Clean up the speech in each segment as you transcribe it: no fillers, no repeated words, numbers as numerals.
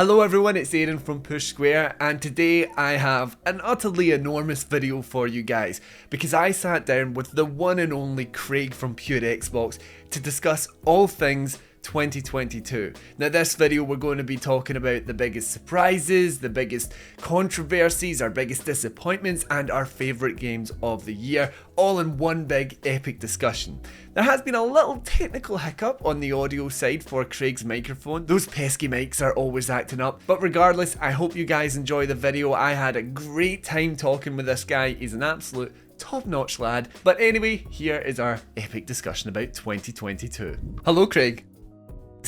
Hello everyone, it's Aaron from Push Square, and today I have an utterly enormous video for you guys because I sat down with the one and only Craig from Pure Xbox to discuss all things 2022. Now this video we're going to be talking about the biggest surprises, the biggest controversies, our biggest disappointments and our favourite games of the year, all in one big epic discussion. There has been a little technical hiccup on the audio side for Craig's microphone. Those pesky mics are always acting up, but regardless, I hope you guys enjoy the video. I had a great time talking with this guy. He's an absolute top-notch lad. But anyway, here is our epic discussion about 2022. Hello Craig.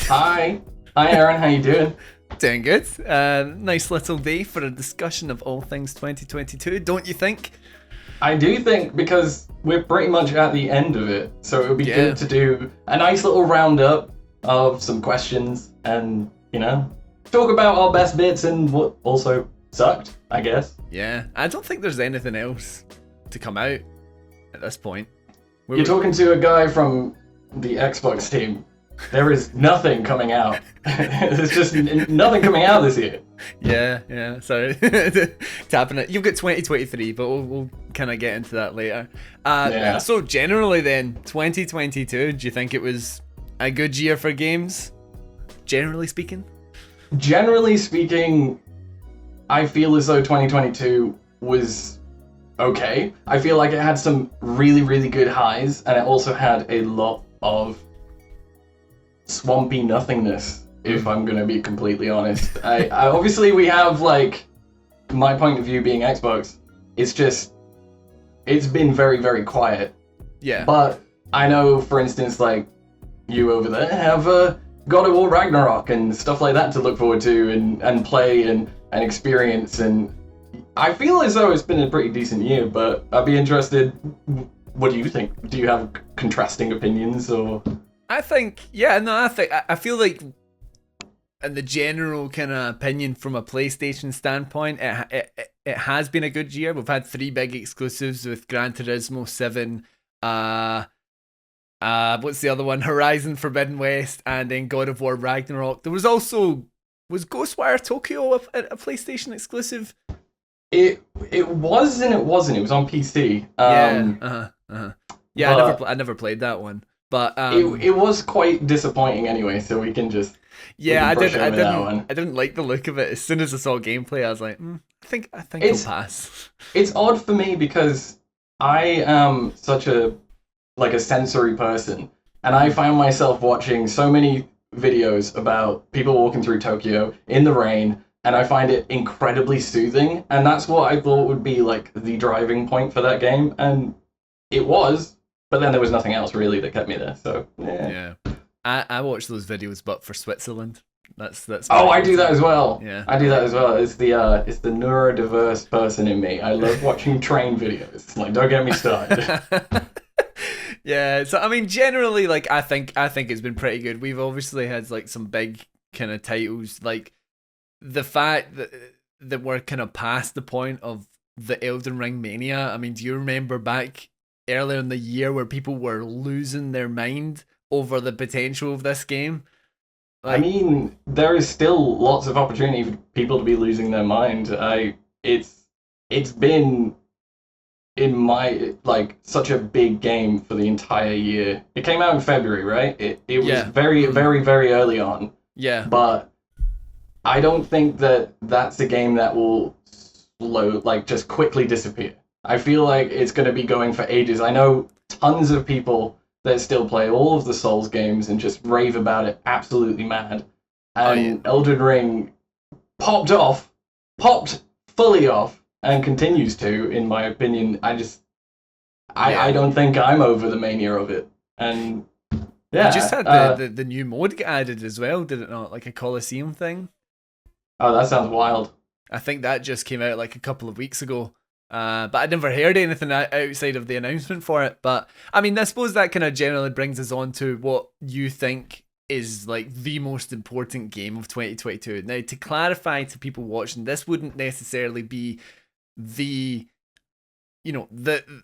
Hi Aaron, how you doing? Doing good. Nice little day for a discussion of all things 2022, don't you think? I do think, because we're pretty much at the end of it, so it would be good to do a nice little roundup of some questions and, you know, talk about our best bits and what also sucked, I guess. Yeah, I don't think there's anything else to come out at this point. You're talking to a guy from the Xbox team. There is nothing coming out. There's just nothing coming out this year. Yeah, sorry. Tapping it. You've got 2023, but we'll kind of get into that later. So generally then, 2022, do you think it was a good year for games? Generally speaking? Generally speaking, I feel as though 2022 was okay. I feel like it had some really, really good highs, and it also had a lot of swampy nothingness, if I'm gonna be completely honest. I obviously we have, like, my point of view being Xbox, it's been very, very quiet. Yeah. But I know, for instance, like, you over there have God of War Ragnarok and stuff like that to look forward to and play and experience, and I feel as though it's been a pretty decent year, but I'd be interested, what do you think? Do you have contrasting opinions, or...? I feel like in the general kind of opinion from a PlayStation standpoint, it has been a good year. We've had 3 big exclusives with Gran Turismo 7, what's the other one? Horizon Forbidden West, and then God of War Ragnarok. There was also, was Ghostwire Tokyo a PlayStation exclusive? It was and it wasn't. It was on PC. Yeah, I never played that one. But it was quite disappointing anyway, so we can just I didn't like the look of it. As soon as I saw gameplay, I was like, I think I'll pass. It's odd for me because I am such a sensory person, and I found myself watching so many videos about people walking through Tokyo in the rain, and I find it incredibly soothing, and that's what I thought would be like the driving point for that game, and it was. But then there was nothing else really that kept me there. So yeah. I watch those videos, but for Switzerland. That's. Oh, I do that as well. Yeah, I do that as well. It's the neurodiverse person in me. I love watching train videos. Like, don't get me started. Yeah. So I mean, generally, like, I think it's been pretty good. We've obviously had like some big kind of titles, like the fact that we're kind of past the point of the Elden Ring mania. I mean, do you remember back earlier in the year where people were losing their mind over the potential of this game? Like, I mean, there is still lots of opportunity for people to be losing their mind. It's been, in my, like, such a big game for the entire year. It came out in February, right? It was very, very, very early on. Yeah. But I don't think that's a game that will just quickly disappear. I feel like it's going to be going for ages. I know tons of people that still play all of the Souls games and just rave about it, absolutely mad. And Elden Ring popped fully off, and continues to, in my opinion. I don't think I'm over the mania of it. And yeah. You just had the new mode get added as well, did it not? Like a Colosseum thing? Oh, that sounds wild. I think that just came out like a couple of weeks ago. But I'd never heard anything outside of the announcement for it. But I mean, I suppose that kind of generally brings us on to what you think is like the most important game of 2022. Now, to clarify to people watching, this wouldn't necessarily be the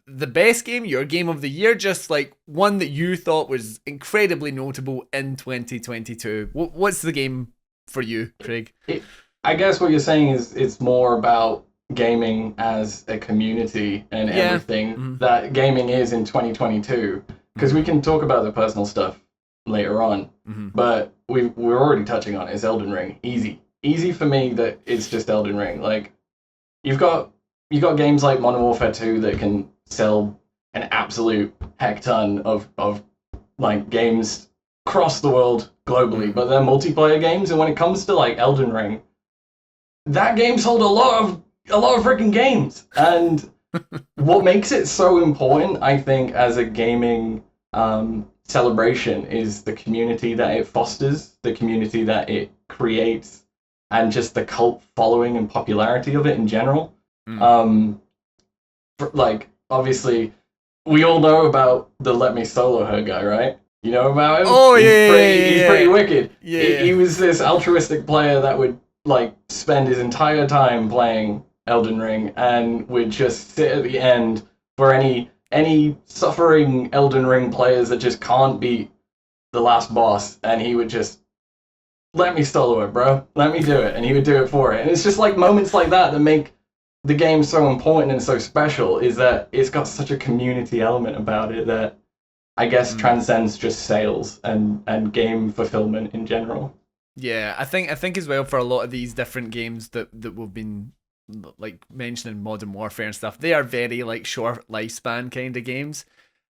best game, your game of the year, just like one that you thought was incredibly notable in 2022. What's the game for you, Craig? I guess what you're saying is it's more about gaming as a community and everything that gaming is in 2022. Because we can talk about the personal stuff later on, but we're already touching on it. It's Elden Ring. Easy for me that it's just Elden Ring. Like, you've got games like Modern Warfare 2 that can sell an absolute heck ton of like games across the world globally, but they're multiplayer games, and when it comes to like Elden Ring, that game sold a lot of freaking games. And what makes it so important, I think, as a gaming celebration is the community that it fosters, the community that it creates, and just the cult following and popularity of it in general. Like, obviously, we all know about the Let Me Solo Her guy, right? You know about him? Oh, He's pretty wicked. Yeah. He was this altruistic player that would like spend his entire time playing Elden Ring and would just sit at the end for any suffering Elden Ring players that just can't beat the last boss, and he would just let me solo it, bro. Let me do it, and he would do it for it. And it's just like moments like that that make the game so important and so special, is that it's got such a community element about it that I guess transcends just sales and game fulfillment in general. Yeah, I think as well, for a lot of these different games that we've been like mentioning, Modern Warfare and stuff, they are very like short lifespan kind of games,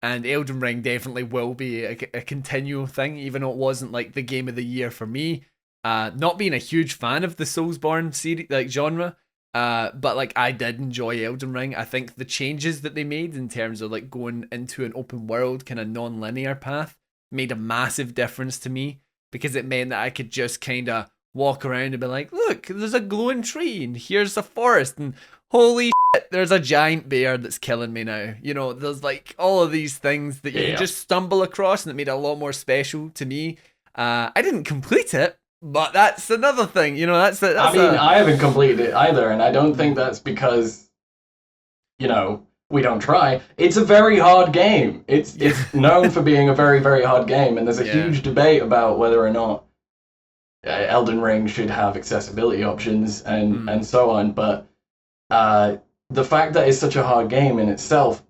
and Elden Ring definitely will be a continual thing, even though it wasn't like the game of the year for me. Not being a huge fan of the Soulsborne series, like genre, but like I did enjoy Elden Ring. I think the changes that they made in terms of like going into an open world kind of non-linear path made a massive difference to me, because it meant that I could just kind of walk around and be like, look, there's a glowing tree, and here's a forest, and holy shit, there's a giant bear that's killing me now. You know, there's like all of these things that you can just stumble across, and it made it a lot more special to me. I didn't complete it, but that's another thing. You know, I haven't completed it either, and I don't think that's because, you know, we don't try. It's a very hard game. It's known for being a very, very hard game, and there's a huge debate about whether or not Elden Ring should have accessibility options and so on. But the fact that it's such a hard game in itself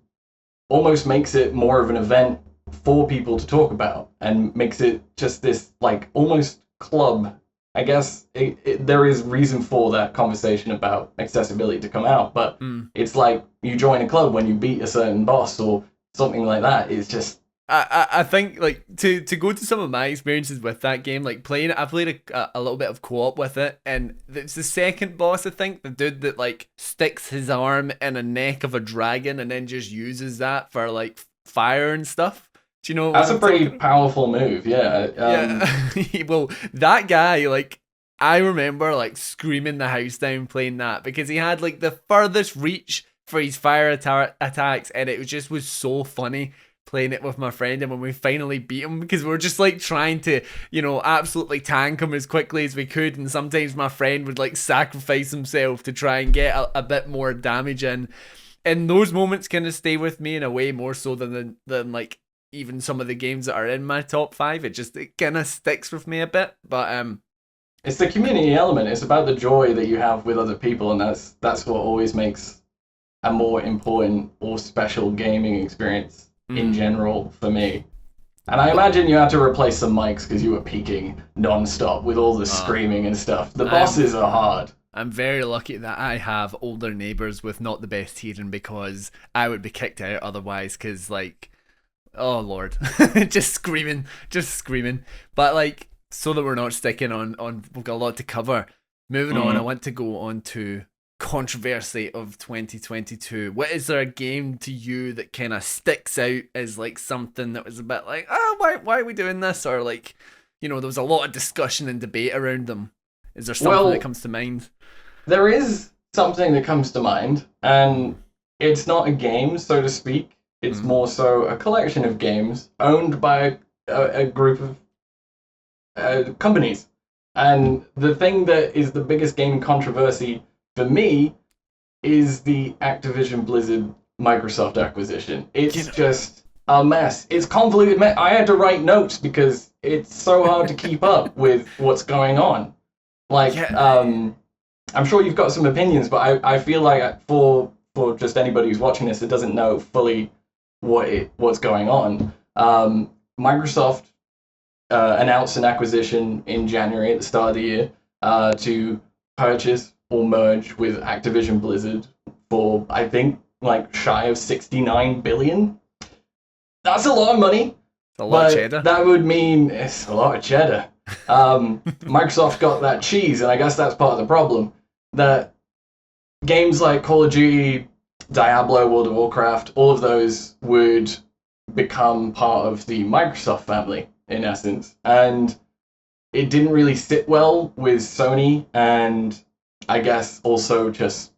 almost makes it more of an event for people to talk about, and makes it just this like almost club. I guess there is reason for that conversation about accessibility to come out, but it's like you join a club when you beat a certain boss or something like that. It's just... I think like to go to some of my experiences with that game, like playing it, I played a little bit of co-op with it, and it's the second boss, I think, the dude that like sticks his arm in a neck of a dragon and then just uses that for like fire and stuff. Do you know? That's a pretty powerful move, yeah. Yeah. Well, that guy, like, I remember like screaming the house down playing that, because he had like the furthest reach for his fire attacks, and it was so funny playing it with my friend. And when we finally beat him, because we were just like trying to, you know, absolutely tank him as quickly as we could, and sometimes my friend would like sacrifice himself to try and get a bit more damage in. And those moments kind of stay with me in a way more so than like even some of the games that are in my top 5. It kind of sticks with me a bit. But it's the community element. It's about the joy that you have with other people, and that's what always makes a more important or special gaming experience in general for me. And I imagine you had to replace some mics because you were peaking non-stop with all the screaming and stuff. The bosses are hard. I'm very lucky that I have older neighbours with not the best hearing, because I would be kicked out otherwise, because like, oh lord, just screaming. But like, so that we're not sticking on we've got a lot to cover. Moving on, I want to go on to controversy of 2022. What is there a game to you that kind of sticks out as like something that was a bit like, why are we doing this? Or like, you know, there was a lot of discussion and debate around them. Is there something that comes to mind? There is something that comes to mind, and it's not a game, so to speak. It's more so a collection of games owned by a group of companies. And the thing that is the biggest game controversy for me is the Activision Blizzard Microsoft acquisition. It's just a mess. It's convoluted. I had to write notes because it's so hard to keep up with what's going on. Like, Yeah. I'm sure you've got some opinions, but I feel like for just anybody who's watching this that doesn't know fully what's going on, Microsoft announced an acquisition in January at the start of the year to purchase or merge with Activision Blizzard for, I think, like shy of 69 billion. That's a lot of money, It's a lot of but cheddar. that would mean it's a lot of cheddar. Microsoft got that cheese, and I guess that's part of the problem. That games like Call of Duty, Diablo, World of Warcraft, all of those would become part of the Microsoft family, in essence. And it didn't really sit well with Sony, and I guess also just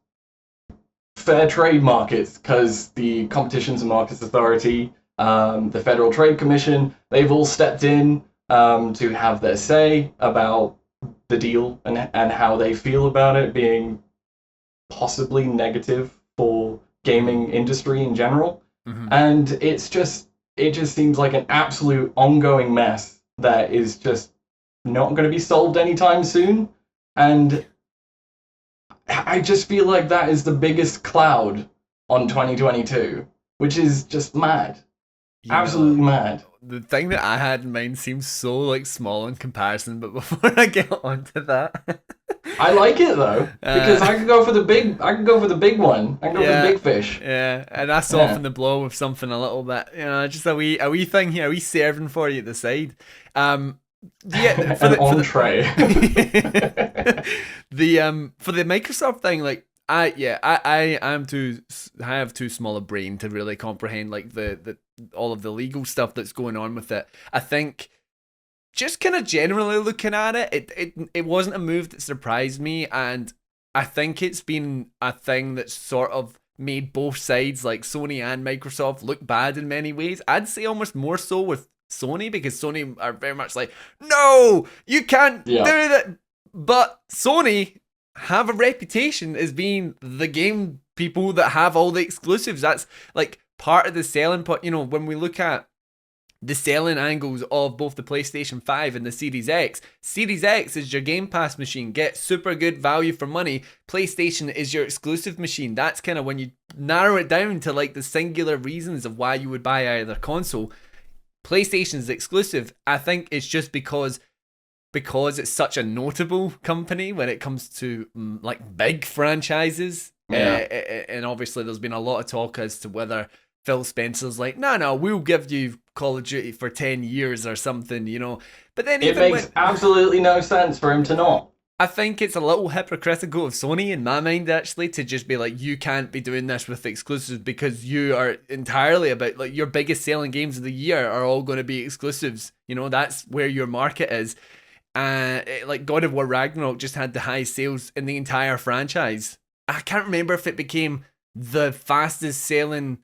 fair trade markets, because the Competitions and Markets Authority, the Federal Trade Commission, they've all stepped in to have their say about the deal and how they feel about it being possibly negative for gaming industry in general. Mm-hmm. And it just seems like an absolute ongoing mess that is just not going to be solved anytime soon. And I just feel like that is the biggest cloud on 2022, which is just mad. Absolutely mad. The thing that I had in mind seems so like small in comparison, but before I get onto that, I like it though, because I could go for the big one. I can go for the big fish. Yeah, and I soften the blow with something a little bit, just a wee thing here, a wee serving for you at the side. Yeah, An entree. For the Microsoft thing, like I have too small a brain to really comprehend like the all of the legal stuff that's going on with it. I think just kind of generally looking at it wasn't a move that surprised me, and I think it's been a thing that's sort of made both sides, like Sony and Microsoft, look bad in many ways. I'd say almost more so with Sony, because Sony are very much like, no, you can't do that. But Sony have a reputation as being the game people that have all the exclusives. That's like part of the selling point. When we look at the selling angles of both the PlayStation 5 and the Series X is your Game Pass machine. Get super good value for money. PlayStation is your exclusive machine. That's kind of when you narrow it down to like the singular reasons of why you would buy either console. PlayStation's exclusive. I think it's just because it's such a notable company when it comes to like big franchises. And obviously there's been a lot of talk as to whether Phil Spencer's like, no, we'll give you Call of Duty for 10 years or something, But then it makes absolutely no sense for him to not. I think it's a little hypocritical of Sony in my mind, actually, to just be like, you can't be doing this with exclusives because you are entirely about, like, your biggest selling games of the year are all going to be exclusives. That's where your market is. Like God of War Ragnarok just had the highest sales in the entire franchise. I can't remember if it became the fastest selling.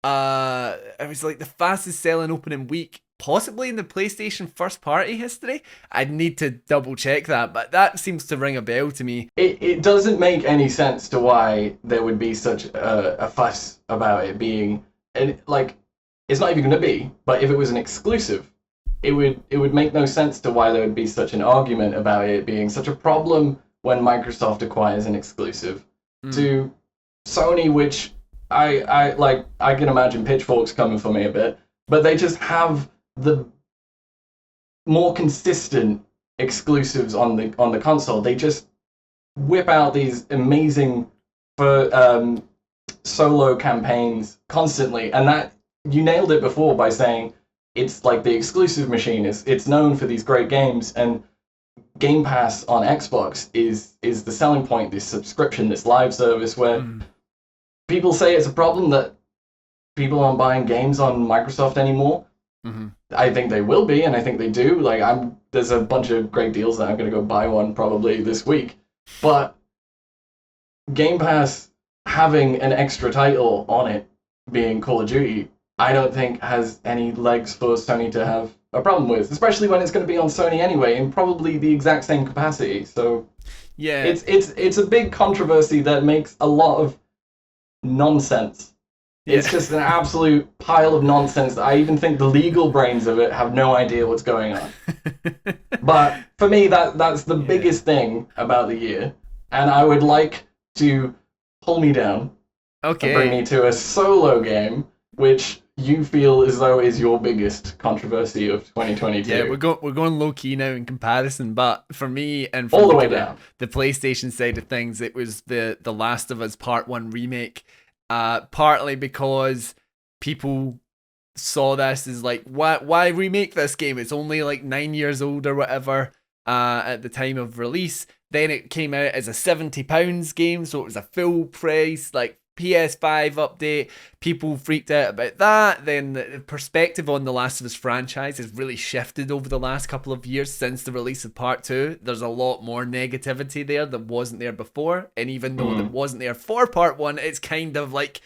It was like the fastest selling opening week, possibly in the PlayStation first party history. I'd need to double check that, but that seems to ring a bell to me. It doesn't make any sense to why there would be such a fuss about it being, and like, it's not even going to be. But if it was an exclusive, it would make no sense to why there would be such an argument about it being such a problem when Microsoft acquires an exclusive to Sony, which I can imagine pitchforks coming for me a bit, but they just have the more consistent exclusives on the console. They just whip out these amazing solo campaigns constantly, and that you nailed it before by saying it's like the exclusive machine. It's known for these great games, and Game Pass on Xbox is the selling point. This subscription, this live service where people say it's a problem that people aren't buying games on Microsoft anymore. I think they will be, and I think they do. Like, there's a bunch of great deals that I'm going to go buy one probably this week. But Game Pass having an extra title on it, being Call of Duty, I don't think has any legs for Sony to have a problem with, especially when it's going to be on Sony anyway, in probably the exact same capacity. So yeah, it's a big controversy that makes a lot of nonsense Yeah. It's just an absolute pile of nonsense that I even think the legal brains of it have no idea what's going on. But for me, that's the biggest thing about the year, and I would like to pull me down and bring me to a solo game, which you feel as though is your biggest controversy of 2022. Yeah, we're going low key now in comparison, but for me and all the way down the PlayStation side of things, it was the Last of Us Part 1 remake. Partly because people saw this as like, why remake this game? It's only like 9 years old or whatever at the time of release. Then it came out as a £70 game, so it was a full price, like PS5 update. People freaked out about that. Then the perspective on the Last of Us franchise has really shifted over the last couple of years since the release of Part 2. There's a lot more negativity there that wasn't there before. And even though that wasn't there for Part 1, it's kind of like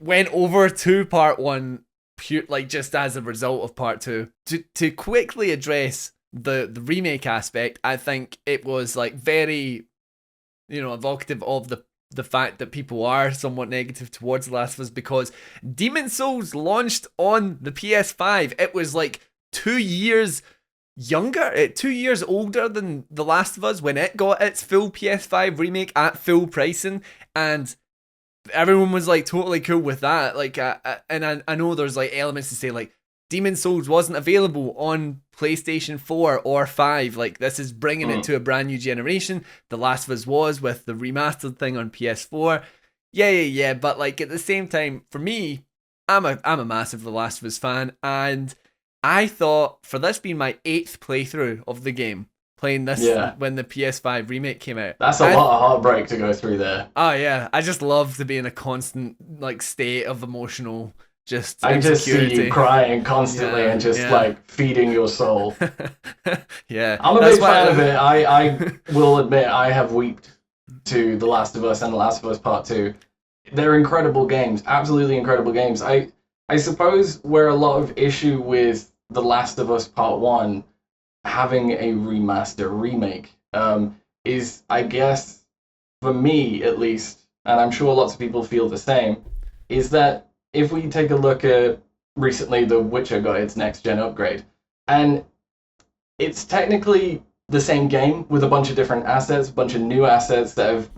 went over to Part 1 pure, like just as a result of Part 2. To quickly address the remake aspect, I think it was like very, evocative of the fact that people are somewhat negative towards The Last of Us, because Demon's Souls launched on the PS5. It was like 2 years younger, 2 years older than The Last of Us when it got its full PS5 remake at full pricing, and everyone was like totally cool with that. Like, and I know there's like elements to say like Demon's Souls wasn't available on PlayStation 4 or 5. Like, this is bringing it to a brand new generation. The Last of Us was with the remastered thing on PS4. Yeah. But like at the same time, for me, I'm a massive The Last of Us fan, and I thought for this being my 8th playthrough of the game, playing this when the PS5 remake came out. That's a lot of heartbreak to go through there. Oh yeah, I just love to be in a constant like state of emotional. I just see you crying constantly and just like feeding your soul. Yeah, I'm a big fan of it. I will admit I have weeped to The Last of Us and The Last of Us Part 2. They're incredible games, absolutely incredible games. I suppose where a lot of issue with The Last of Us Part 1 having a remake is, I guess, for me at least, and I'm sure lots of people feel the same, is that if we take a look at recently, The Witcher got its next gen upgrade, and it's technically the same game with a bunch of different assets, a bunch of new assets that have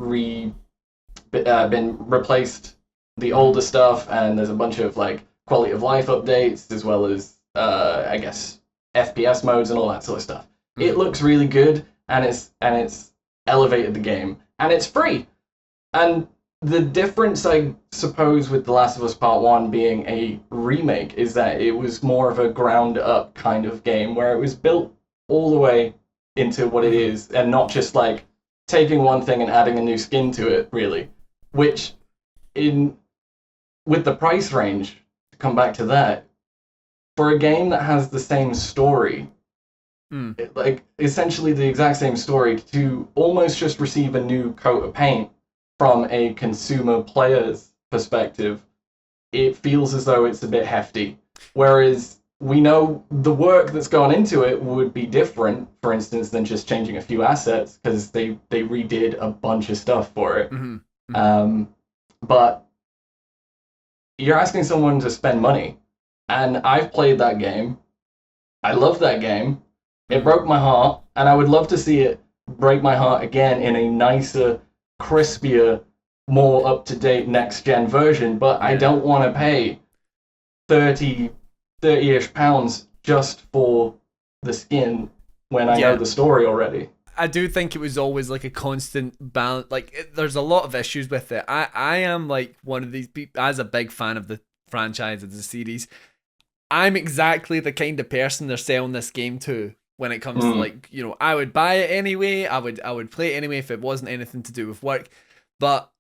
been replaced the older stuff, and there's a bunch of like quality of life updates as well as I guess FPS modes and all that sort of stuff. It looks really good, and it's elevated the game, and it's free. And the difference, I suppose, with The Last of Us Part 1 being a remake is that it was more of a ground-up kind of game, where it was built all the way into what it is, and not just, like, taking one thing and adding a new skin to it, really. Which, with the price range, to come back to that, for a game that has the same story, like, essentially the exact same story, to almost just receive a new coat of paint, from a consumer player's perspective, it feels as though it's a bit hefty. Whereas we know the work that's gone into it would be different, for instance, than just changing a few assets, because they redid a bunch of stuff for it. But you're asking someone to spend money, and I've played that game. I love that game. It broke my heart, and I would love to see it break my heart again in a nicer, crispier, more up-to-date next-gen version, but I don't want to pay 30-ish pounds just for the skin when I know the story already. I do think it was always like a constant balance. Like, there's a lot of issues with it. I am like one of these people, as a big fan of the franchise, of the series, I'm exactly the kind of person they're selling this game to. When it comes to, like, I would buy it anyway. I would play it anyway if it wasn't anything to do with work. But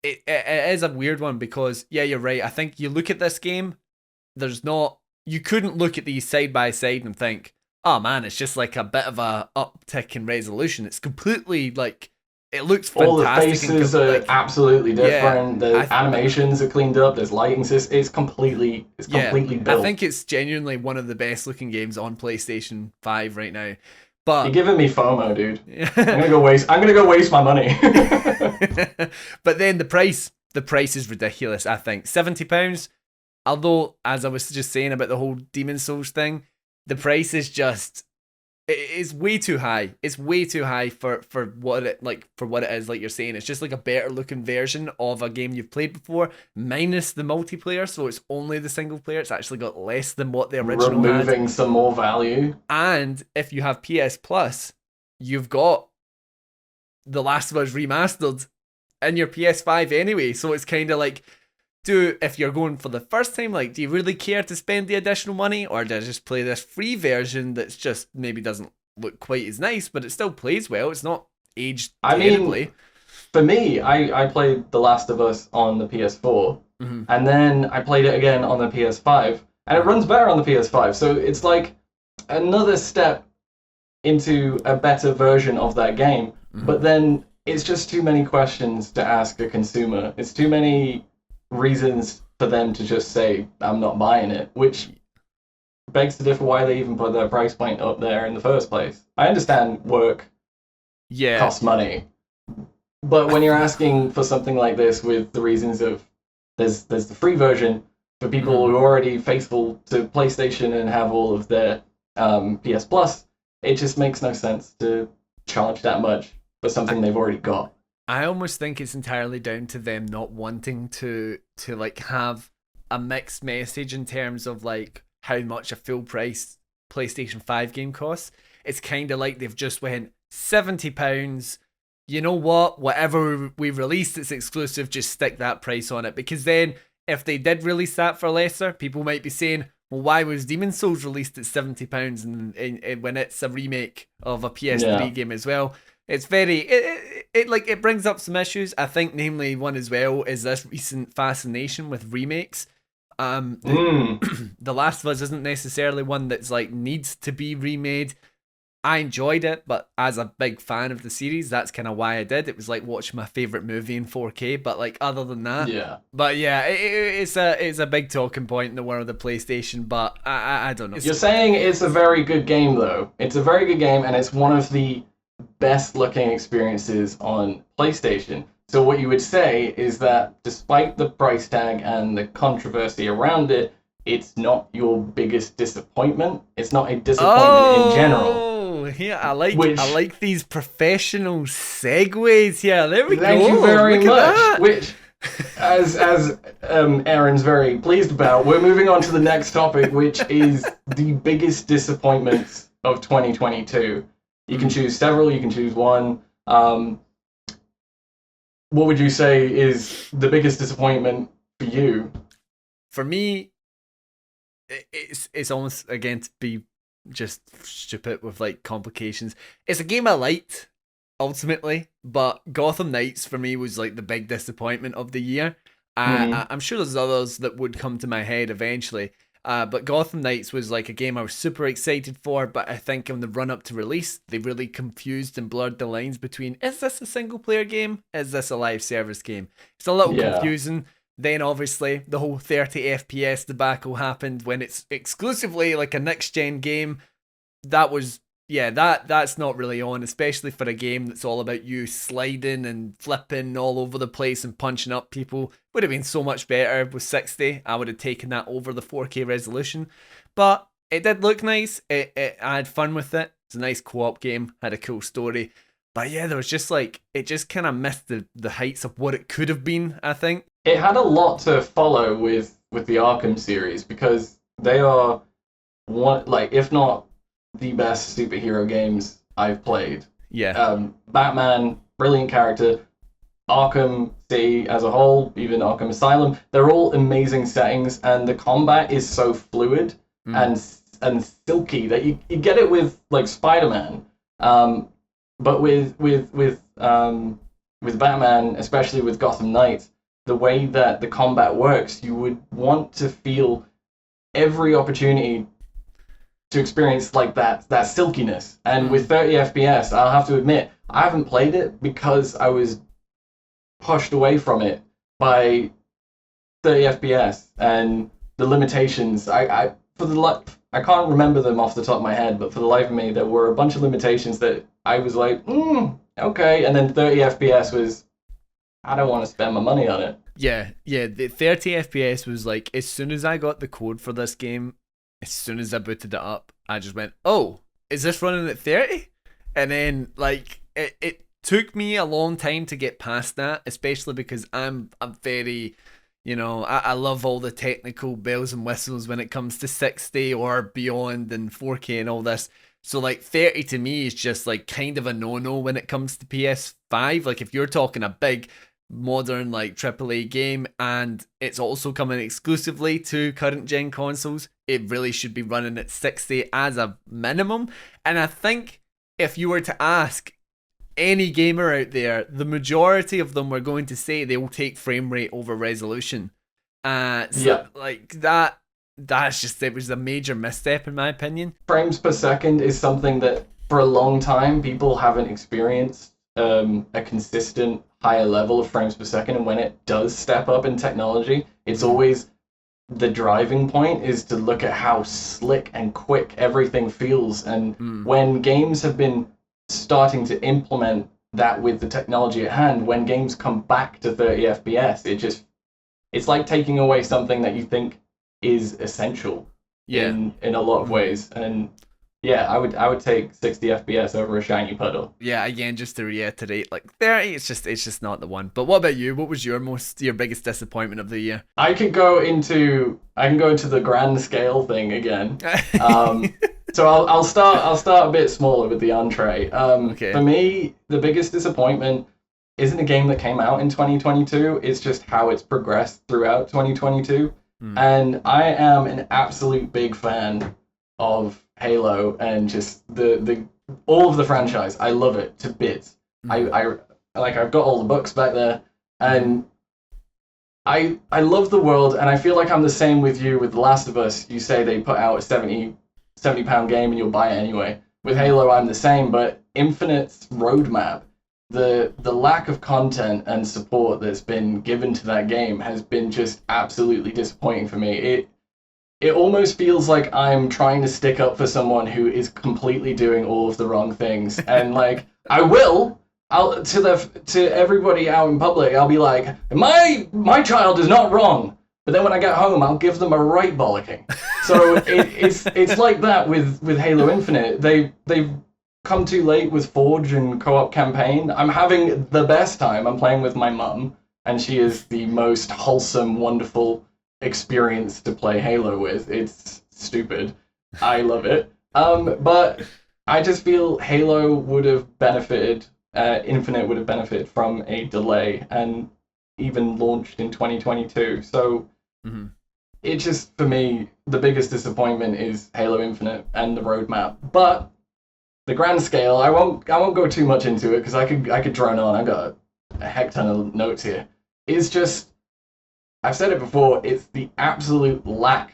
it is a weird one because, yeah, you're right. I think you look at this game, you couldn't look at these side by side and think, oh man, it's just like a bit of a uptick in resolution. It's completely like, it looks fantastic. All the faces are absolutely different. The animations are cleaned up. There's lighting system. It's completely built. I think it's genuinely one of the best looking games on PlayStation 5 right now. But you're giving me FOMO, dude. I'm gonna go waste my money. But then the price the price is ridiculous, I think. £70, although, as I was just saying about the whole Demon Souls thing, the price is just, it's way too high. It's way too high for what it is. Like you're saying, it's just like a better looking version of a game you've played before, minus the multiplayer. So it's only the single player. It's actually got less than what the original had. Removing some more value. And if you have PS Plus, you've got The Last of Us Remastered in your PS5 anyway. So it's kind of like, if you're going for the first time, like, do you really care to spend the additional money, or do I just play this free version that's just maybe doesn't look quite as nice, but it still plays well? It's not aged terribly. I mean, for me, I played The Last of Us on the PS4, and then I played it again on the PS5, and it runs better on the PS5. So it's like another step into a better version of that game, but then it's just too many questions to ask a consumer. It's too many reasons for them to just say, I'm not buying it, which begs to differ why they even put their price point up there in the first place. I understand work costs money, but when you're asking for something like this with the reasons of there's the free version for people who are already faithful to PlayStation and have all of their PS Plus, it just makes no sense to charge that much for something they've already got. I almost think it's entirely down to them not wanting to like have a mixed message in terms of like how much a full price PlayStation 5 game costs. It's kind of like they've just went £70. You know what? Whatever we released, it's exclusive. Just stick that price on it, because then if they did release that for lesser, people might be saying, well, why was Demon Souls released at £70 and when it's a remake of a PS3 game as well? It's very, it brings up some issues. I think, namely, one as well is this recent fascination with remakes. The Last of Us isn't necessarily one that's like needs to be remade. I enjoyed it, but as a big fan of the series, that's kind of why I did. It was like watching my favorite movie in 4K. But like other than that, But yeah, it's a big talking point in the world of PlayStation. But I don't know. You're saying it's a very good game, though. It's a very good game, and it's one of the best looking experiences on PlayStation. So what you would say is that despite the price tag and the controversy around it, it's not your biggest disappointment. It's not a disappointment in general. Yeah, I like these professional segues. Yeah, there we go. Thank you very much. Which, as Aaron's very pleased about, we're moving on to the next topic, which is the biggest disappointments of 2022. You can choose several, you can choose one. What would you say is the biggest disappointment for you? For me, it's almost, again, to be just stupid with like complications. It's a game I liked, ultimately, but Gotham Knights for me was like the big disappointment of the year. I'm sure there's others that would come to my head eventually. But Gotham Knights was like a game I was super excited for, but I think in the run-up to release, they really confused and blurred the lines between, is this a single-player game? Is this a live service game? It's a little confusing. Then obviously the whole 30 FPS debacle happened when it's exclusively like a next-gen game. That was, that's not really on, especially for a game that's all about you sliding and flipping all over the place and punching up people. Would have been so much better with 60. I would have taken that over the 4K resolution. But it did look nice. I had fun with it. It's a nice co-op game. Had a cool story. But yeah, there was just like, it just kind of missed the heights of what it could have been, I think. It had a lot to follow with the Arkham series, because they are one, like, if not the best superhero games I've played. Yeah. Batman, brilliant character. Arkham City as a whole, even Arkham Asylum, they're all amazing settings, and the combat is so fluid and silky that you get it with like Spider-Man, but with Batman, especially with Gotham Knights, the way that the combat works, you would want to feel every opportunity to experience like that silkiness. And with 30 FPS, I'll have to admit, I haven't played it because I was pushed away from it by 30 FPS and the limitations. I can't remember them off the top of my head, but for the life of me, there were a bunch of limitations that I was like, okay. And then 30 FPS was, I don't want to spend my money on it. Yeah, the 30 FPS was like, as soon as I got the code for this game, as soon as I booted it up, I just went, oh, is this running at 30? And then like it took me a long time to get past that, especially because I'm very, I love all the technical bells and whistles when it comes to 60 or beyond and 4K and all this. So like 30 to me is just like kind of a no-no when it comes to PS5. Like if you're talking a big modern like AAA game and it's also coming exclusively to current gen consoles, it really should be running at 60 as a minimum. And I think if you were to ask any gamer out there, the majority of them were going to say they will take frame rate over resolution. Like that's just, it was a major misstep in my opinion. Frames per second is something that for a long time people haven't experienced a consistent higher level of frames per second, and when it does step up in technology, it's always the driving point is to look at how slick and quick everything feels. And when games have been starting to implement that with the technology at hand, when games come back to 30 FPS, it's like taking away something that you think is essential in a lot of ways. And yeah, I would take 60 FPS over a shiny puddle. Yeah, again, just to reiterate, like 30, it's just not the one. But what about you? What was your biggest disappointment of the year? I can go into the grand scale thing again. So I'll start a bit smaller with the entree. Okay. For me, the biggest disappointment isn't a game that came out in 2022. It's just how it's progressed throughout 2022. And I am an absolute big fan of Halo and just the all of the franchise. I love it to bits. I've got all the books back there, and I love the world, and I feel like I'm the same with you with The Last of Us. You say they put out a 70 pound game and you'll buy it anyway. With Halo, I'm the same, but Infinite's roadmap, the lack of content and support that's been given to that game has been just absolutely disappointing for me. It almost feels like I'm trying to stick up for someone who is completely doing all of the wrong things. And like, I'll to everybody out in public, I'll be like, my child is not wrong. But then when I get home, I'll give them a right bollocking. So it's like that with Halo Infinite. They've come too late with Forge and co-op campaign. I'm having the best time. I'm playing with my mum, and she is the most wholesome, wonderful experience to play Halo with. It's stupid. I love it. But I just feel Halo would have benefited, Infinite would have benefited from a delay and even launched in 2022. So it just, for me, the biggest disappointment is Halo Infinite and the roadmap. But the grand scale, I won't go too much into it because I could drone on. I got a heck ton of notes here. It's just, I've said it before, it's the absolute lack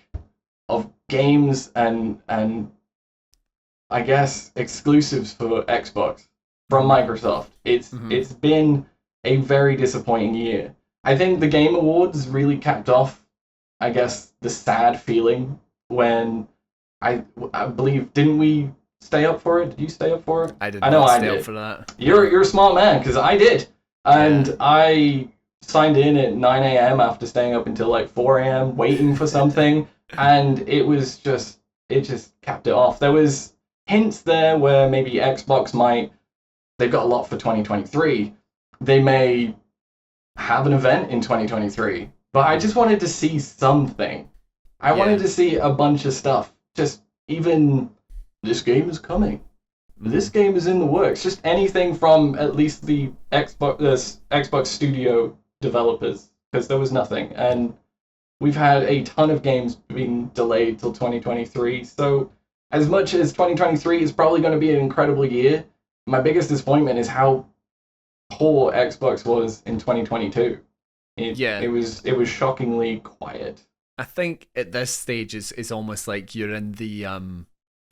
of games and I guess exclusives for Xbox from Microsoft. It's been a very disappointing year. I think the Game Awards really capped off, I guess, the sad feeling when I believe, didn't we stay up for it? Did you stay up for it? I did not stay up for that. You're a smart man, because I did. And I signed in at 9 a.m. after staying up until like 4 a.m. waiting for something, and it just capped it off. There was hints there where maybe Xbox they've got a lot for 2023. They may have an event in 2023, but I just wanted to see something. I wanted to see a bunch of stuff. Just even, this game is coming. This game is in the works. Just anything from at least the Xbox Studio developers, because there was nothing. And we've had a ton of games being delayed till 2023. So as much as 2023 is probably going to be an incredible year, my biggest disappointment is how poor Xbox was in 2022. It was shockingly quiet. I think at this stage is almost like you're in the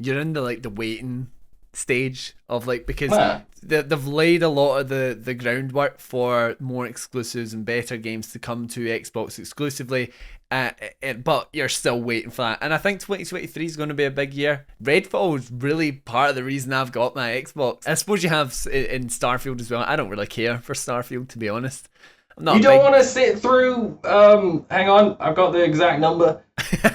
like the waiting stage of like, because they've laid a lot of the groundwork for more exclusives and better games to come to Xbox exclusively, but you're still waiting for that. And I think 2023 is going to be a big year. Redfall is really part of the reason I've got my Xbox. I suppose you have in Starfield as well. I don't really care for Starfield, to be honest. I'm not You a don't big... want to sit through, hang on, I've got the exact number.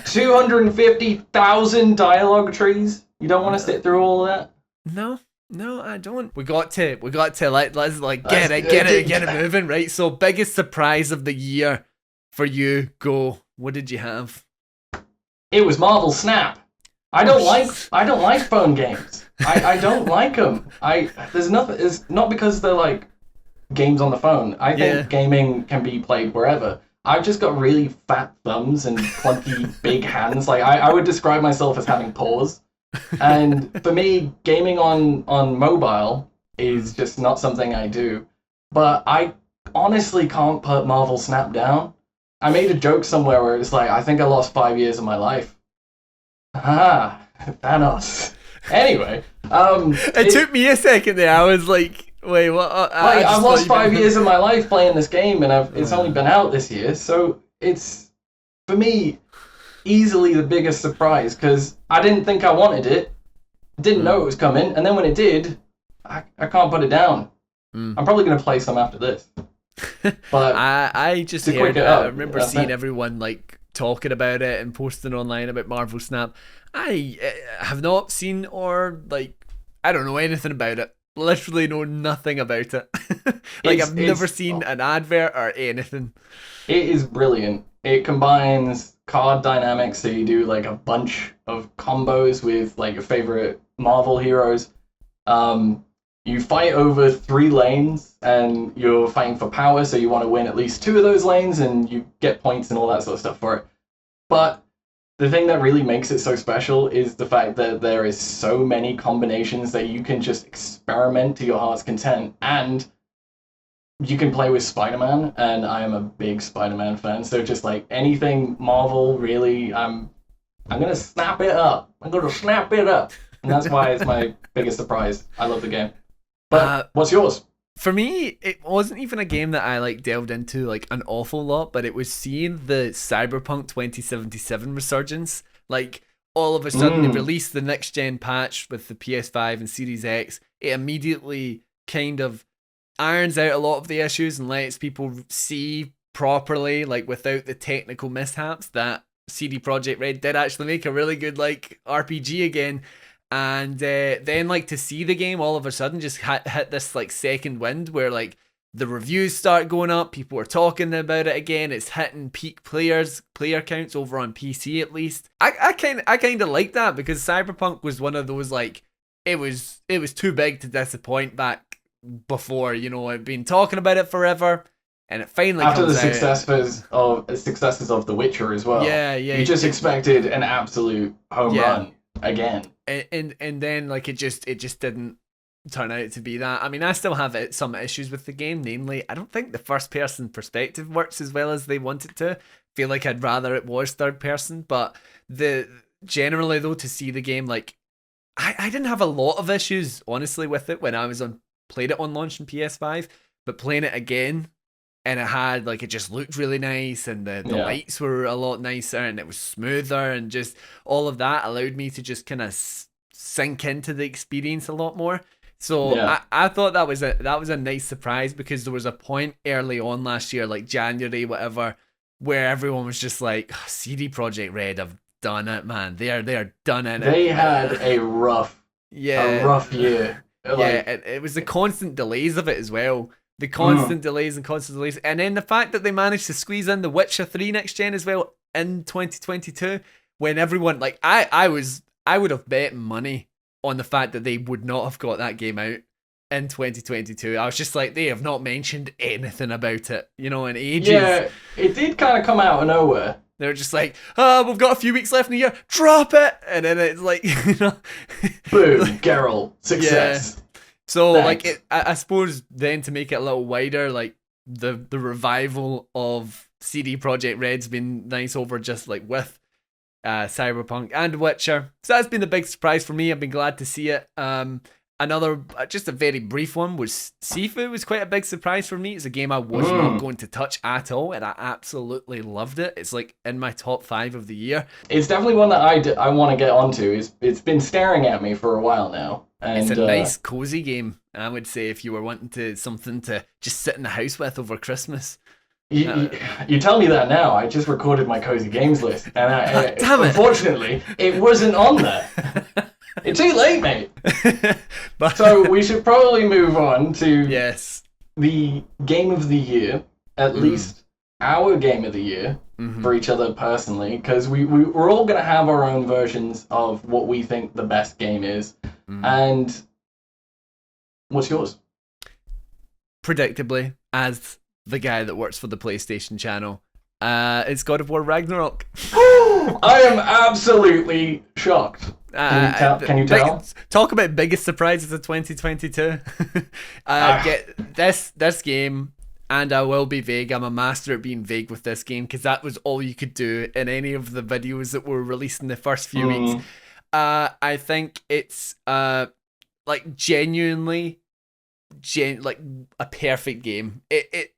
250,000 dialogue trees? You don't want to sit through all of that? No, no, I don't. We got to let's like That's, get it moving, right? So biggest surprise of the year for you, go. What did you have? It was Marvel Snap. I don't like phone games. I don't like them. There's nothing. It's not because they're like games on the phone. I think gaming can be played wherever. I've just got really fat thumbs and clunky big hands. Like I would describe myself as having paws. And for me, gaming on mobile is just not something I do. But I honestly can't put Marvel Snap down. I made a joke somewhere where it's like, I think I lost 5 years of my life. Ah, Thanos. Anyway, it took me a second there. I was like, wait, what? I've lost 5 years of my life playing this game, and it's only been out this year, so it's, for me, easily the biggest surprise, because I didn't think I wanted it, didn't know it was coming, and then when it did, I can't put it down. I'm probably going to play some after this. But I just heard it. I remember seeing everyone like talking about it and posting online about Marvel Snap. I have not seen or like I don't know anything about it. Literally know nothing about it. Like I've never seen an advert or anything. It is brilliant. It combines card dynamics, so you do like a bunch of combos with like your favorite Marvel heroes. You fight over 3 lanes, and you're fighting for power, so you want to win at least 2 of those lanes, and you get points and all that sort of stuff for it. But the thing that really makes it so special is the fact that there is so many combinations that you can just experiment to your heart's content, and you can play with Spider-Man, and I am a big Spider-Man fan, so just like anything Marvel, really, I'm gonna snap it up. I'm gonna snap it up. And that's why it's my biggest surprise. I love the game. But what's yours? For me, it wasn't even a game that I like delved into like an awful lot, but it was seeing the Cyberpunk 2077 resurgence. Like all of a sudden they released the next gen patch with the PS5 and Series X. It immediately kind of irons out a lot of the issues and lets people see properly, like without the technical mishaps, that CD Projekt Red did actually make a really good like RPG again. And then like to see the game all of a sudden just hit this like second wind where like the reviews start going up, people are talking about it again, it's hitting peak player counts over on PC at least. I kind of like that because Cyberpunk was one of those like it was too big to disappoint back before, you know, I'd been talking about it forever. And it finally after comes the successes of The Witcher as well. Yeah. You just expected an absolute home run again. And then like it just didn't turn out to be that. I mean, I still have some issues with the game. Namely, I don't think the first person perspective works as well as they want it to. Feel like I'd rather it was third person. But generally though, to see the game, like I didn't have a lot of issues honestly with it when I played it on launch in PS5, but playing it again. And it had like it just looked really nice, and the lights were a lot nicer, and it was smoother, and just all of that allowed me to just kind of sink into the experience a lot more. So I thought that was a nice surprise because there was a point early on last year, like January, whatever, where everyone was just like, oh, CD Projekt Red have done it, man. They are done it. They had a rough year. It was the constant delays of it as well. The constant delays. And then the fact that they managed to squeeze in The Witcher 3 next gen as well in 2022, when everyone, like, I would have bet money on the fact that they would not have got that game out in 2022. I was just like, they have not mentioned anything about it, you know, in ages. Yeah, it did kind of come out of nowhere. They're just like, we've got a few weeks left in the year, drop it! And then it's like, you know. Boom, Geralt, success. Yeah. So, Thanks. like, I suppose then to make it a little wider, like, the revival of CD Projekt Red's been nice over just, like, with Cyberpunk and Witcher. So that's been the big surprise for me. I've been glad to see it. Another, just a very brief one, was Sifu was quite a big surprise for me. It's a game I was not going to touch at all, and I absolutely loved it. It's, like, in my top 5 of the year. It's definitely one that I want to get onto. It's been staring at me for a while now. And, it's a nice, cozy game, I would say, if you were wanting something to just sit in the house with over Christmas. You tell me that now. I just recorded my cozy games list, and Damn it. Unfortunately, it wasn't on there. It's too late, mate. But So we should probably move on to yes, the game of the year, at least our game of the year for each other personally, because we're all going to have our own versions of what we think the best game is. And what's yours? predictably, as the guy that works for the PlayStation channel, it's God of War Ragnarok. I am absolutely shocked. Can you tell? Talk about biggest surprises of 2022. Get this game, and I will be vague. I'm a master at being vague with this game because that was all you could do in any of the videos that were released in the first few weeks. I think it's like genuinely, like a perfect game. It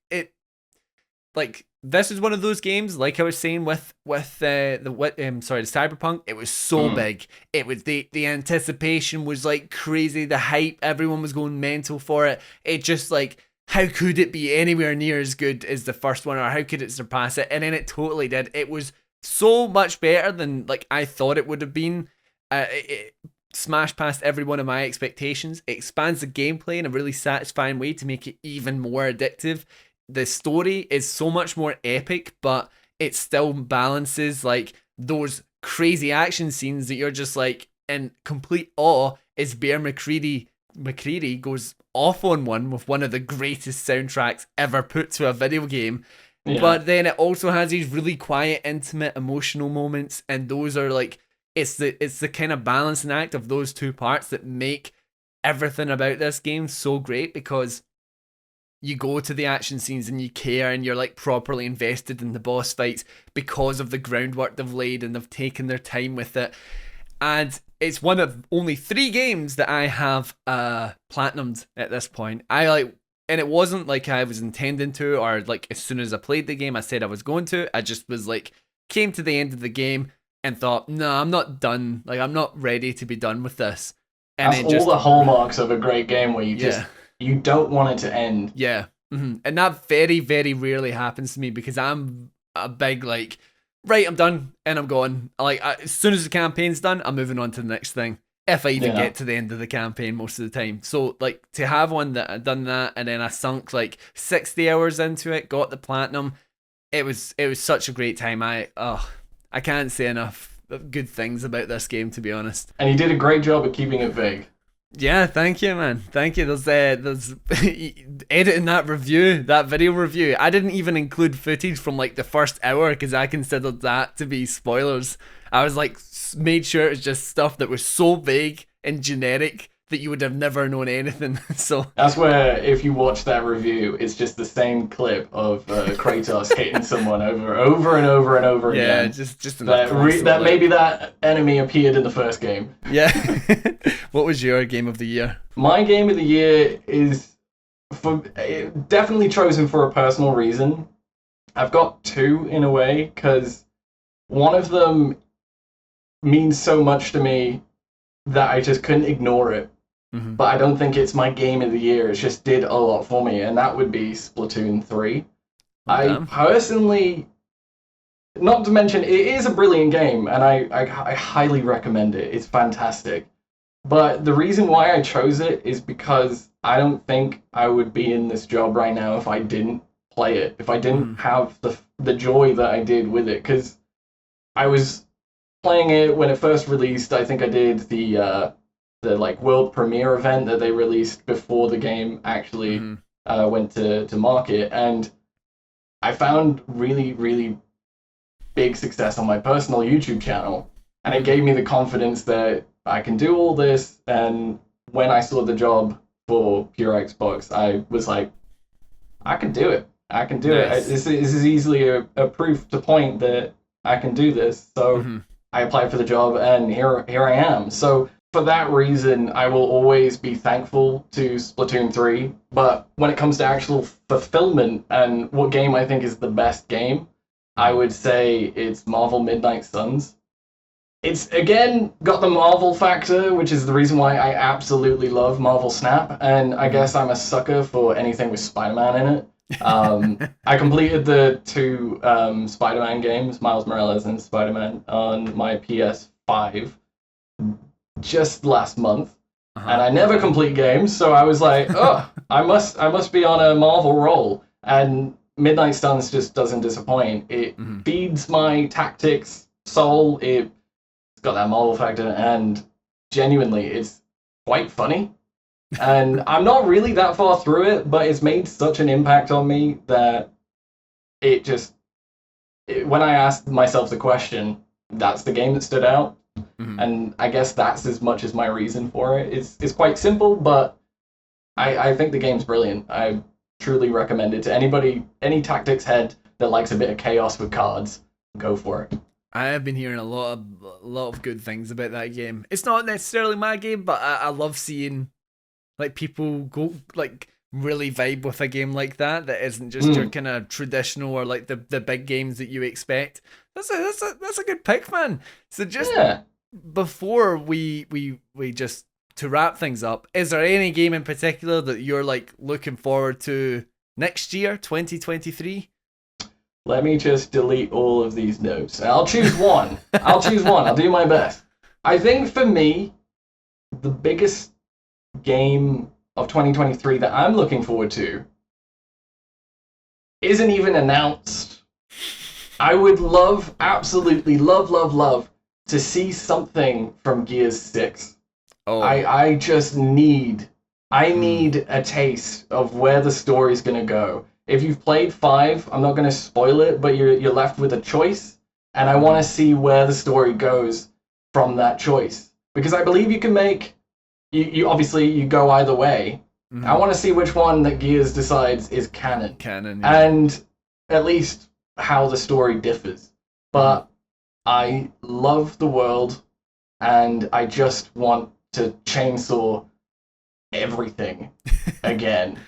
like. This is one of those games, like I was saying with the Cyberpunk. It was so big. It was the anticipation was like crazy. The hype, everyone was going mental for it. It just like, how could it be anywhere near as good as the first one, or how could it surpass it? And then it totally did. It was so much better than like I thought it would have been. It smashed past every one of my expectations. It expands the gameplay in a really satisfying way to make it even more addictive. The story is so much more epic, but it still balances like those crazy action scenes that you're just like in complete awe as Bear McCreary goes off on one with one of the greatest soundtracks ever put to a video game. Yeah. But then it also has these really quiet, intimate, emotional moments, and those are like it's the kind of balancing act of those two parts that make everything about this game so great, because you go to the action scenes and you care and you're like properly invested in the boss fights because of the groundwork they've laid and they've taken their time with it. And it's one of only 3 games that I have platinumed at this point. And it wasn't like I was intending to, or like as soon as I played the game I said I was going to. I just was like, came to the end of the game and thought, no, I'm not done. Like, I'm not ready to be done with this. And that's all the hallmarks of a great game, where you don't want it to end. Yeah. And that very, very rarely happens to me, because I'm a big like, right, I'm done and I'm gone. Like, as soon as the campaign's done, I'm moving on to the next thing. If I even get to the end of the campaign most of the time. So like, to have one that I'd done that and then I sunk like 60 hours into it, got the platinum. It was such a great time. I can't say enough good things about this game, to be honest. And you did a great job at keeping it vague. Yeah, thank you, man. Thank you. There's editing that video review. I didn't even include footage from like the first hour because I considered that to be spoilers. I was like, made sure it was just stuff that was so vague and generic that you would have never known anything. So that's where, if you watch that review, it's just the same clip of Kratos hitting someone over and over again. Yeah, just that maybe that enemy appeared in the first game. Yeah. What was your game of the year? My game of the year is definitely chosen for a personal reason. I've got 2 in a way, because one of them means so much to me that I just couldn't ignore it. But I don't think it's my game of the year. It just did a lot for me, and that would be Splatoon 3. I personally, not to mention, it is a brilliant game, and I highly recommend it. It's fantastic. But the reason why I chose it is because I don't think I would be in this job right now if I didn't play it, if I didn't have the joy that I did with it. Because I was playing it when it first released. I think I did the like world premiere event that they released before the game actually went to market, and I found really, really big success on my personal YouTube channel, and it gave me the confidence that I can do all this. And when I saw the job for Pure Xbox, I was like, I can do it. I can do it. This is easily a proof to point that I can do this. So I applied for the job, and here I am. So for that reason, I will always be thankful to Splatoon 3. But when it comes to actual fulfillment and what game I think is the best game, I would say it's Marvel Midnight Suns. It's, again, got the Marvel factor, which is the reason why I absolutely love Marvel Snap. And I guess I'm a sucker for anything with Spider-Man in it. I completed the two Spider-Man games, Miles Morales and Spider-Man, on my PS5 just last month, and I never complete games, so I was like, oh, I must be on a Marvel roll, and Midnight Suns just doesn't disappoint. It feeds my tactics soul. It's got that Marvel factor, and genuinely, it's quite funny. And I'm not really that far through it, but it's made such an impact on me that when I asked myself the question, that's the game that stood out. And I guess that's as much as my reason for it. It's quite simple, but I think the game's brilliant. I truly recommend it to anybody, any tactics head that likes a bit of chaos with cards. Go for it. I have been hearing a lot of good things about that game. It's not necessarily my game, but I love seeing like people go like really vibe with a game like that isn't just your kind of traditional or like the big games that you expect. That's a good pick, man. So just before we just to wrap things up, is there any game in particular that you're like looking forward to next year, 2023? Let me just delete all of these notes. I'll choose one. I'll do my best. I think for me, the biggest game of 2023 that I'm looking forward to isn't even announced. I would absolutely love to see something from Gears 6. Oh. I just need a taste of where the story's gonna go. If you've played 5, I'm not gonna spoil it, but you're left with a choice, and I want to see where the story goes from that choice, because I believe you can make you obviously you go either way. I want to see which one that Gears decides is canon, and at least how the story differs. But I love the world, and I just want to chainsaw everything again.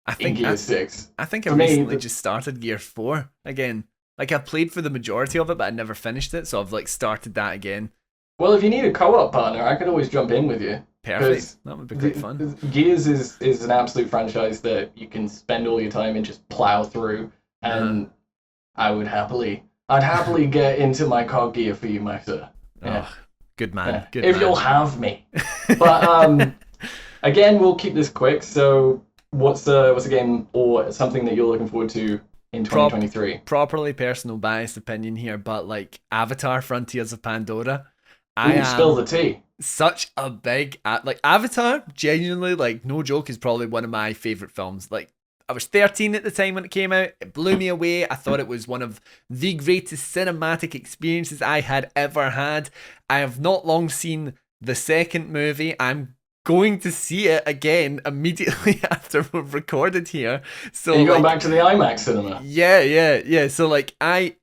I think Gear 6. I think I recently just started Gear 4 again. Like I played for the majority of it, but I never finished it, so I've like started that again. Well, if you need a co-op partner, I could always jump in with you. Perfect. That would be great fun. Gears is an absolute franchise that you can spend all your time and just plow through, and I'd happily get into my COG gear for you, my sir. Yeah. Oh, good man. Yeah. Good if man. You'll have me. But again, we'll keep this quick. So, what's a game or something that you're looking forward to in 2023? Properly personal biased opinion here, but like Avatar: Frontiers of Pandora. Spill the tea. Such a big like Avatar. Genuinely, like no joke, is probably one of my favorite films. Like I was 13 at the time when it came out. It blew me away. I thought it was one of the greatest cinematic experiences I had ever had. I have not long seen the second movie. I'm going to see it again immediately after we've recorded here. So you're going back to the IMAX cinema. Yeah. So like I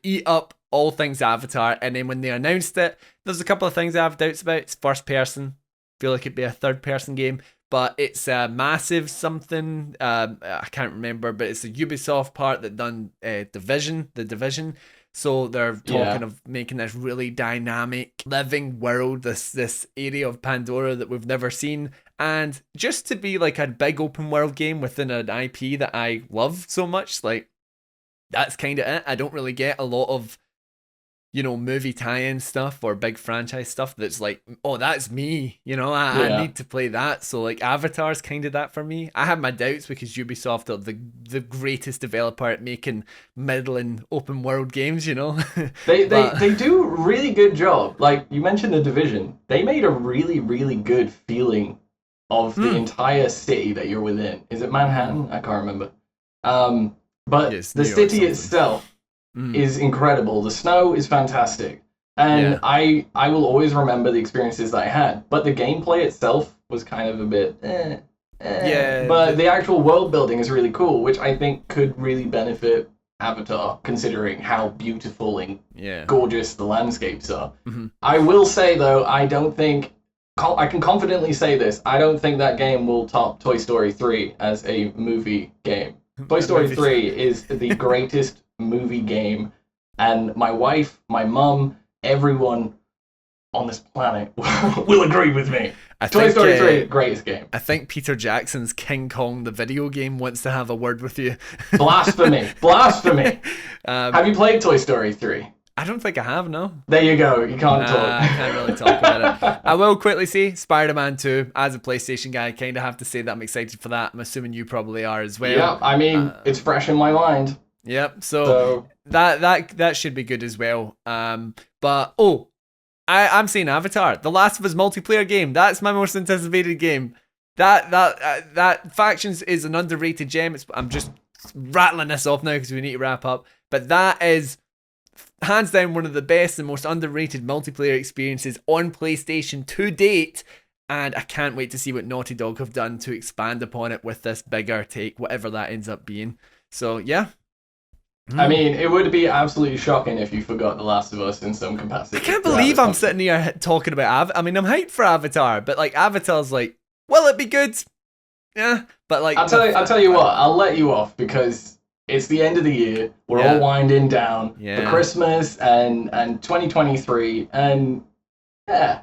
eat up all things Avatar, and then when they announced it, there's a couple of things I have doubts about. It's first person. Feel like it'd be a third person game, but it's a massive something. I can't remember, but it's a Ubisoft part that done the Division. So they're talking of making this really dynamic living world, this area of Pandora that we've never seen, and just to be like a big open world game within an IP that I love so much, like that's kind of it. I don't really get a lot of movie tie-in stuff or big franchise stuff that's like, oh, that's me, I need to play that. So like Avatar's kind of that for me. I have my doubts because Ubisoft are the greatest developer at making middling open world games, They do a really good job. Like you mentioned the Division, they made a really, really good feeling of the entire city that you're within. Is it Manhattan? I can't remember. But yes, the city itself is incredible. The snow is fantastic. And I will always remember the experiences that I had. But the gameplay itself was kind of a bit But the actual world building is really cool, which I think could really benefit Avatar, considering how beautiful and gorgeous the landscapes are. I will say, though, I can confidently say this, I don't think that game will top Toy Story 3 as a movie game. Toy Story 3 is the greatest movie game, and my wife, my mum, everyone on this planet will agree with me. Toy Story 3, greatest game. I think Peter Jackson's King Kong the video game wants to have a word with you. Blasphemy. Blasphemy. Have you played Toy Story 3? I don't think I have, no. There you go. You can't talk. I can't really talk about it. I will quickly say Spider-Man 2. As a PlayStation guy, I kind of have to say that I'm excited for that. I'm assuming you probably are as well. Yeah, I mean, it's fresh in my mind. Yep. So that should be good as well. But I'm saying Avatar, The Last of Us multiplayer game. That's my most anticipated game. That Factions is an underrated gem. I'm just rattling this off now because we need to wrap up. But that is hands down one of the best and most underrated multiplayer experiences on PlayStation to date. And I can't wait to see what Naughty Dog have done to expand upon it with this bigger take, whatever that ends up being. So yeah. I mean, it would be absolutely shocking if you forgot The Last of Us in some capacity. I can't believe I'm sitting here talking about I'm hyped for Avatar, but like Avatar's like, will it be good? Yeah, but like I'll tell you what, I'll let you off because it's the end of the year. We're all winding down for Christmas and 2023, and yeah,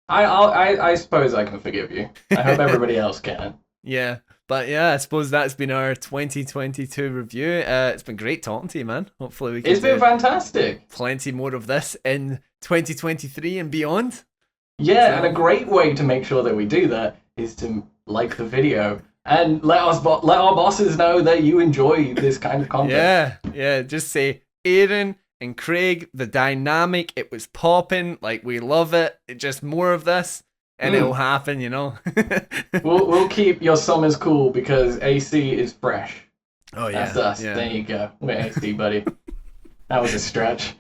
I suppose I can forgive you. I hope everybody else can. Yeah. But yeah, I suppose that's been our 2022 review. It's been great talking to you, man. Hopefully we can It's been fantastic. Plenty more of this in 2023 and beyond. Yeah, and a great way to make sure that we do that is to like the video and let our bosses know that you enjoy this kind of content. Yeah. Just say, Aaron and Craig, the dynamic, it was popping. Like, we love it. Just more of this. And it'll happen, you know. we'll keep your summers cool because AC is fresh. Oh yeah, that's us. Yeah. There you go. We're AC, buddy. That was a stretch.